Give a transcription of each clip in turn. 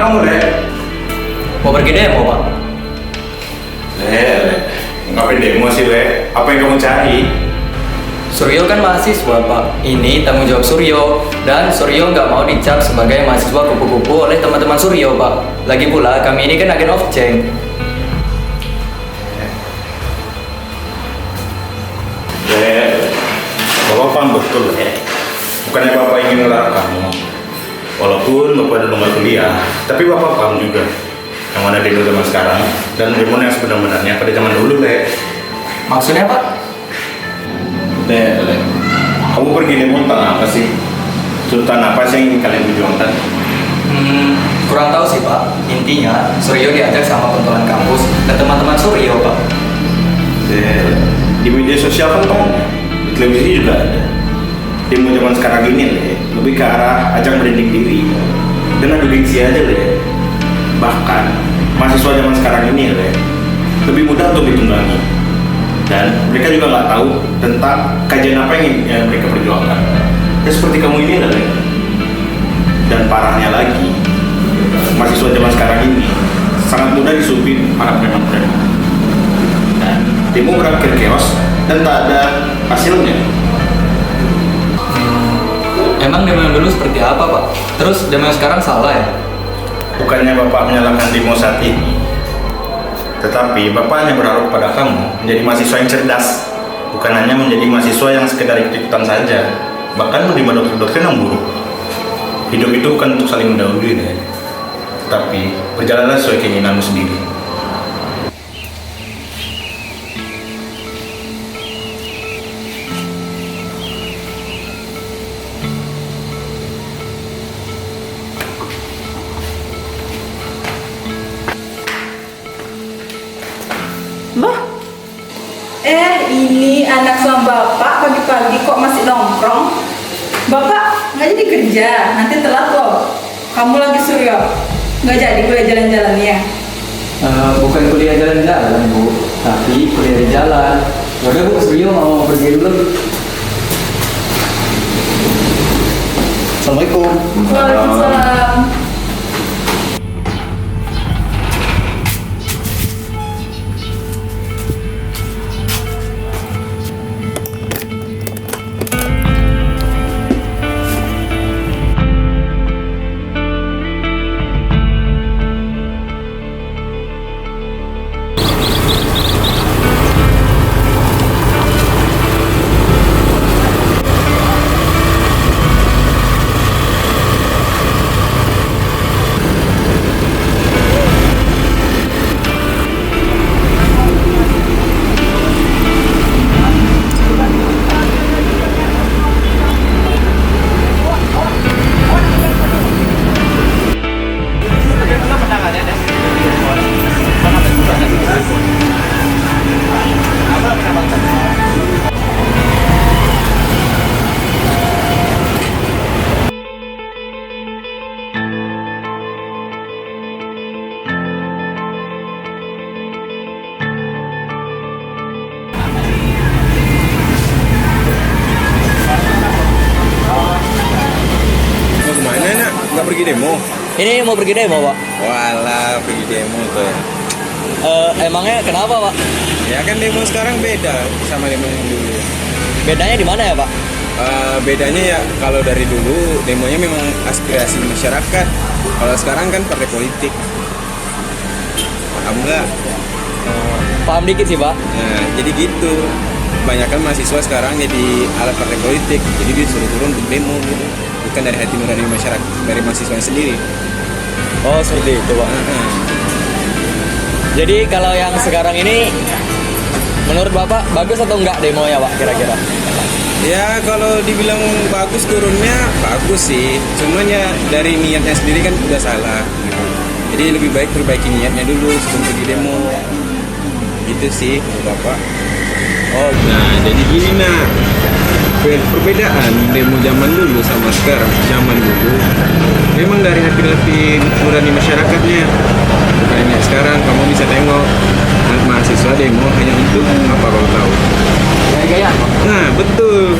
kamu, Le? Mau pergi demo, Pak? Le, ngapain demo sih, Le? Apa yang kamu cari? Suryo kan mahasiswa, Pak. Ini tanggung jawab Suryo. Dan Suryo nggak mau dicap sebagai mahasiswa kupu-kupu oleh teman-teman Suryo, Pak. Lagi pula, kami ini kan agen of change. Le, Bapak paham betul, Le. Bukannya Bapak ingin ngelarang kamu. Walaupun Bapak dulu nggak kuliah, tapi Bapak paham juga yang mana demo zaman sekarang dan demo yang sebenarnya pada zaman dulu, Le. Maksudnya, Pak? Le, kamu pergi demo tentang apa sih? Tuntutan apa sih yang ingin kalian perjuangkan? Kurang tahu sih, Pak. Intinya, Suryo diajak sama pentolan kampus dan teman-teman Suryo, Pak. Di media sosial kan banyak, di televisi juga ada. Demo zaman sekarang ini, Le, lebih ke arah ajang branding diri dan adu gengsi aja, Le. Bahkan mahasiswa zaman sekarang ini, Le, lebih mudah untuk ditunggangi. Dan mereka juga nggak tahu tentang kajian apa yang mereka perjuangkan. Ya seperti kamu ini, Le. Dan parahnya lagi, mahasiswa zaman sekarang ini sangat mudah disupin para preman-preman. Dan demo berakhir chaos dan tak ada hasilnya. Emang demo yang dulu seperti apa, Pak? Terus demo yang sekarang salah ya? Bukannya Bapak menyalahkan demo saat ini, tetapi Bapak hanya berharap pada kamu menjadi mahasiswa yang cerdas, bukan hanya menjadi mahasiswa yang sekedar ikut-ikutan saja, bahkan menerima doktrin-doktrin yang buruk. Hidup itu bukan untuk saling mendahului, ya, tapi berjalanlah sesuai keinginanmu sendiri. Bah, ini anak sama bapak pagi-pagi kok masih nongkrong? Bapak nggak jadi kerja, nanti telat loh. Kamu lagi Suryo, nggak jadi kuliah jalan-jalan ya? Bukan kuliah jalan-jalan, Bu, tapi kuliah di jalan. Yaudah, Bu, Suryo mau pergi dulu. Assalamualaikum. Waalaikumsalam. Mau kemana nak? Nggak pergi demo? Ini mau pergi demo, Pak. Walah, pergi demo tuh. Emangnya kenapa, Pak? Ya kan demo sekarang beda sama demo yang dulu. Bedanya di mana ya, Pak? Bedanya ya kalau dari dulu demonya memang aspirasi masyarakat. Kalau sekarang kan partai politik. Paham nggak? Paham dikit sih, Pak. Nah, jadi gitu. Kebanyakan mahasiswa sekarang jadi alat partai politik. Jadi disuruh turun untuk demo gitu. Bukan dari hati nurani masyarakat, dari mahasiswa sendiri. Oh, seperti itu, Pak. Jadi kalau yang sekarang ini menurut Bapak bagus atau enggak demonya, Pak, kira-kira? Ya kalau dibilang bagus turunnya bagus sih, cuman ya dari niatnya sendiri kan udah salah gitu. Jadi lebih baik perbaiki niatnya dulu sebelum pergi demo. Gitu sih menurut Bapak. Oh, nah jadi gini nak, perbedaan demo zaman dulu sama sekarang. Zaman dulu memang dari hati nurani masyarakatnya, bukannya sekarang kamu bisa tengok mahasiswa demo hanya untuk apa kalau tahu. Gaya-gayaan, Pak. Nah betul.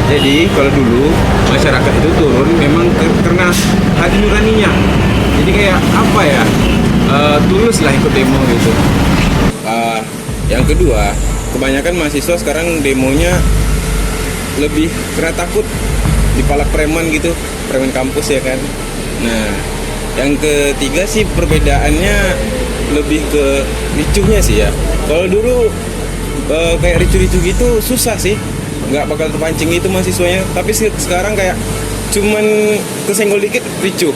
Jadi kalau dulu masyarakat itu turun memang karena hati nuraninya. Jadi kayak apa ya, tulus lah ikut demo gitu. Yang kedua, kebanyakan mahasiswa sekarang demonya lebih karena takut dipalak preman gitu, preman kampus ya kan. Nah, yang ketiga sih perbedaannya lebih ke ricuhnya sih ya. Kalau dulu kayak ricu-ricu gitu susah sih, nggak bakal terpancing itu mahasiswanya. Tapi sekarang kayak cuman kesenggol dikit ricuh.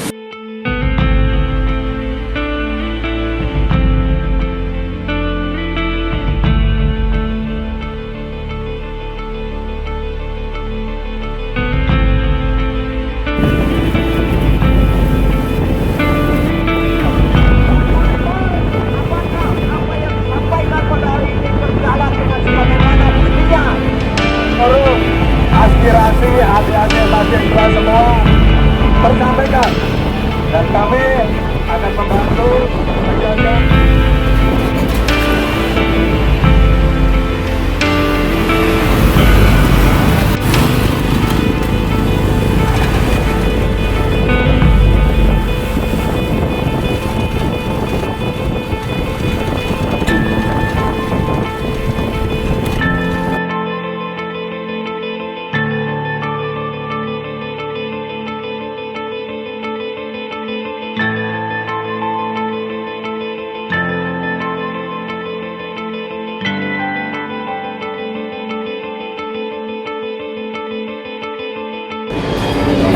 Aspirasi adik-adik mahasiswa semua tersampaikan dan kami akan membantu menjaga.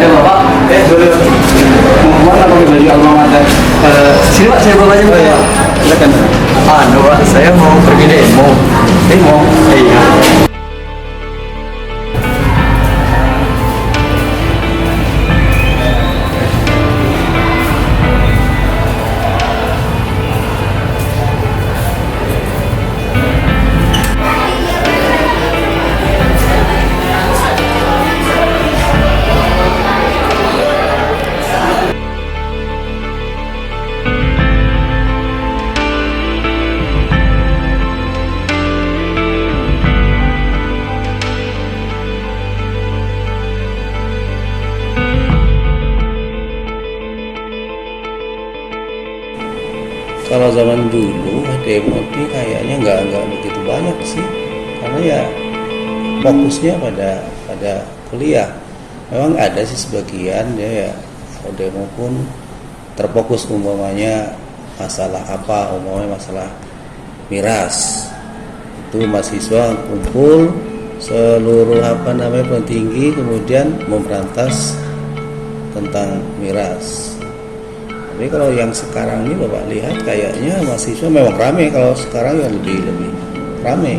Bapak, boleh mau kemana pakai baju alma mater? Sini Pak, saya bawa aja Pak. Silakan. Pak, saya mau pergi demo. Demo? Iya. Kalau zaman dulu demo ini kayaknya nggak begitu banyak sih, karena ya fokusnya pada kuliah. Memang ada sih sebagian ya kalau demo pun terfokus umpamanya masalah apa, umpamanya masalah miras. Itu mahasiswa kumpul seluruh perguruan tinggi kemudian memberantas tentang miras. Tapi kalau yang sekarang ini Bapak lihat kayaknya mahasiswa memang ramai, kalau sekarang ya lebih ramai.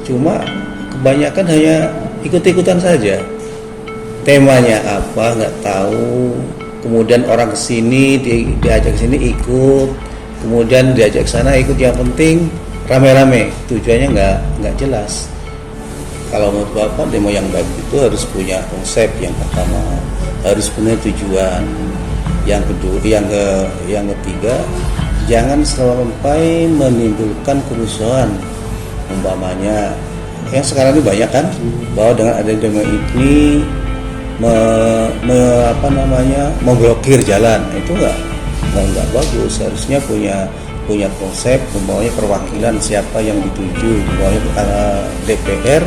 Cuma kebanyakan hanya ikut-ikutan saja. Temanya apa nggak tahu. Kemudian orang kesini diajak kesini ikut, kemudian diajak sana ikut. Yang penting rame-rame. Tujuannya nggak jelas. Kalau menurut Bapak demo yang baik itu harus punya konsep. Yang pertama harus punya tujuan. Yang kedua, yang ketiga, jangan sampai menimbulkan kerusuhan. Umpamanya, yang sekarang ini banyak kan, bahwa dengan ada demo ini memblokir jalan, itu nggak bagus. Harusnya punya konsep, umpamanya perwakilan siapa yang dituju, umpamanya DPR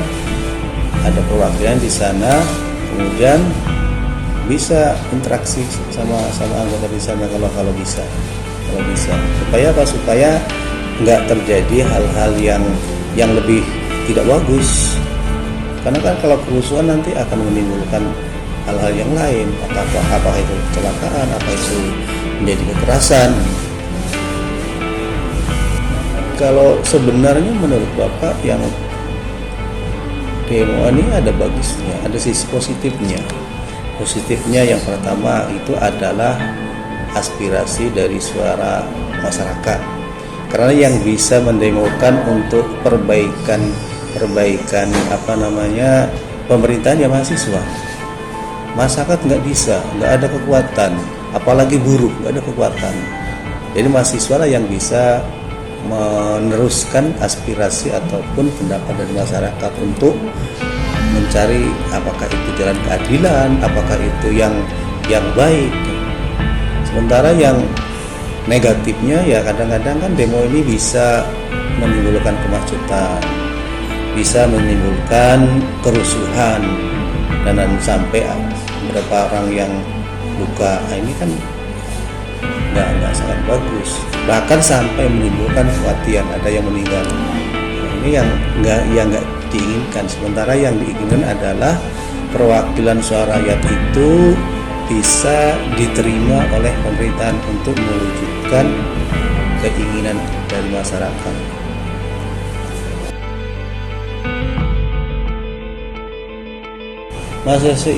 ada perwakilan di sana, kemudian bisa interaksi sama anggota di sana kalau bisa supaya apa, supaya nggak terjadi hal-hal yang lebih tidak bagus, karena kan kalau kerusuhan nanti akan menimbulkan hal-hal yang lain, apakah itu kecelakaan, apa itu menjadi kekerasan. Kalau sebenarnya menurut Bapak yang demo ini ada bagusnya, ada sisi positifnya. Positifnya yang pertama itu adalah aspirasi dari suara masyarakat. Karena yang bisa mendemokan untuk perbaikan pemerintahan ya mahasiswa. Masyarakat nggak bisa, nggak ada kekuatan, apalagi buruh nggak ada kekuatan. Jadi mahasiswa lah yang bisa meneruskan aspirasi ataupun pendapat dari masyarakat untuk mencari apakah itu jalan keadilan, apakah itu yang baik. Sementara yang negatifnya ya kadang-kadang kan demo ini bisa menimbulkan kemacetan, bisa menimbulkan kerusuhan, dan sampai beberapa orang yang luka. Ini kan nggak sangat bagus, bahkan sampai menimbulkan kematian, ada yang meninggal. Ini yang nggak diinginkan. Sementara yang diinginkan adalah perwakilan suara rakyat itu bisa diterima oleh pemerintahan untuk mewujudkan keinginan dari masyarakat.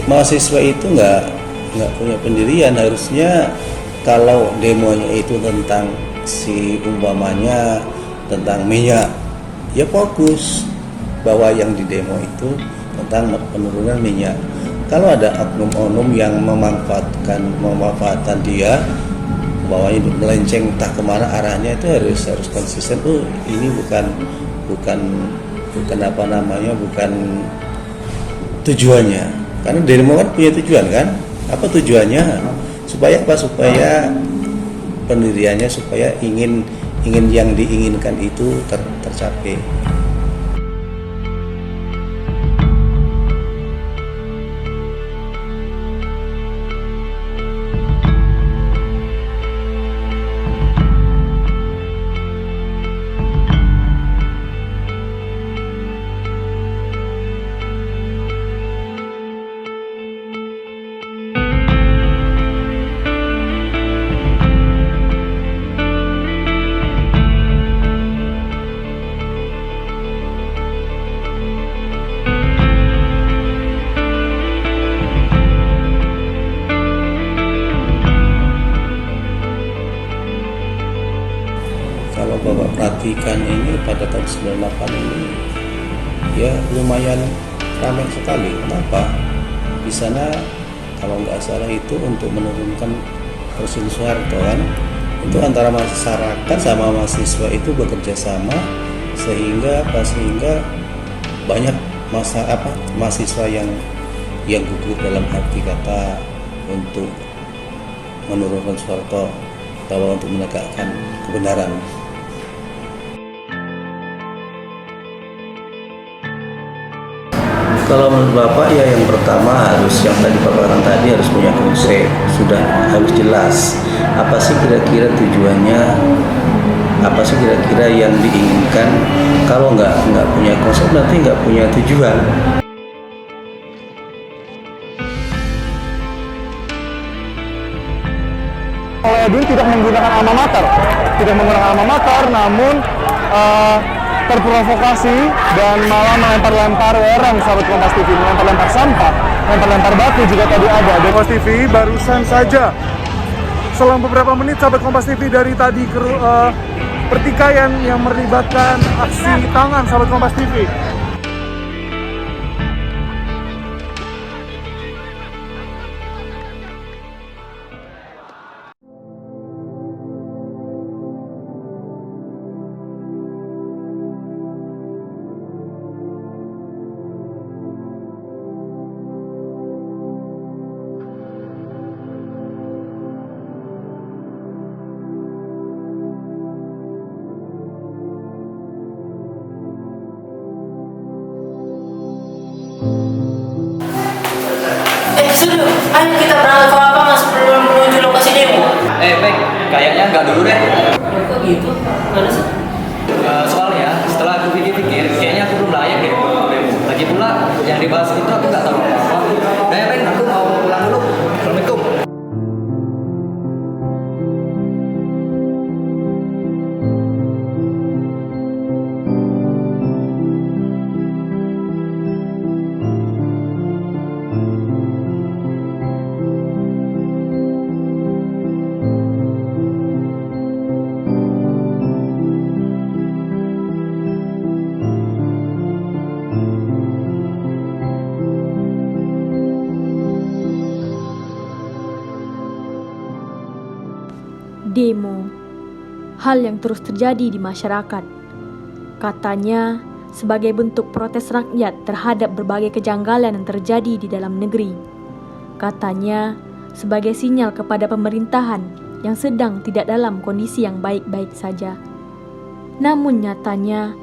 Mahasiswa itu nggak punya pendirian. Harusnya kalau demonya itu tentang umpamanya tentang minyak, ya fokus bahwa yang di demo itu tentang penurunan minyak. Kalau ada oknum-oknum yang memanfaatkan dia, bawahnya melenceng entah kemana arahnya, itu harus konsisten. Ini bukan tujuannya. Karena demo kan punya tujuan kan? Apa tujuannya? Supaya pendiriannya supaya ingin yang diinginkan itu tercapai. Kalau Bapak perhatikan ini pada tahun 98 ini ya lumayan ramai sekali. Kenapa? Di sana kalau nggak salah itu untuk menurunkan Presiden Soeharto kan, itu antara masyarakat sama mahasiswa itu bekerja sama sehingga banyak mahasiswa yang gugur dalam arti kata untuk menurunkan Soeharto atau untuk menegakkan kebenaran. Kalau menurut Bapak ya yang pertama harus yang tadi Bapak katakan tadi harus punya konsep, sudah harus jelas apa sih kira-kira tujuannya, apa sih kira-kira yang diinginkan. Kalau nggak punya konsep nanti nggak punya tujuan. Oleh Edwin tidak menggunakan alma mater, namun terprovokasi dan malah melempar-lempar orang, sahabat Kompas TV, melempar-lempar sampah, melempar-lempar batu juga tadi ada. Kompas TV barusan saja selang beberapa menit, sahabat Kompas TV, dari tadi pertikaian yang melibatkan aksi tangan, sahabat Kompas TV. Sudah, ayo kita berangkat ke lapangan sebelum menuju lokasi demo. Bek, kayaknya nggak dulu deh. Kok gitu? Mana sih? Soalnya setelah aku pikir-pikir, kayaknya aku belum layak deh demo. Lagi pula yang dibahas itu aku nggak tahu apa-apa. Bek, aku mau pulang dulu. Assalamualaikum. Demo, hal yang terus terjadi di masyarakat. Katanya, sebagai bentuk protes rakyat terhadap berbagai kejanggalan yang terjadi di dalam negeri. Katanya, sebagai sinyal kepada pemerintahan yang sedang tidak dalam kondisi yang baik-baik saja. Namun nyatanya,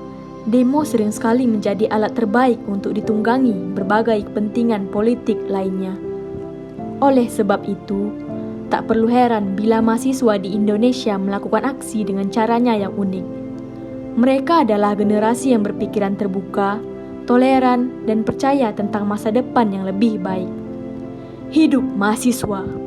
demo sering sekali menjadi alat terbaik untuk ditunggangi berbagai kepentingan politik lainnya. Oleh sebab itu, tak perlu heran bila mahasiswa di Indonesia melakukan aksi dengan caranya yang unik. Mereka adalah generasi yang berpikiran terbuka, toleran, dan percaya tentang masa depan yang lebih baik. Hidup mahasiswa!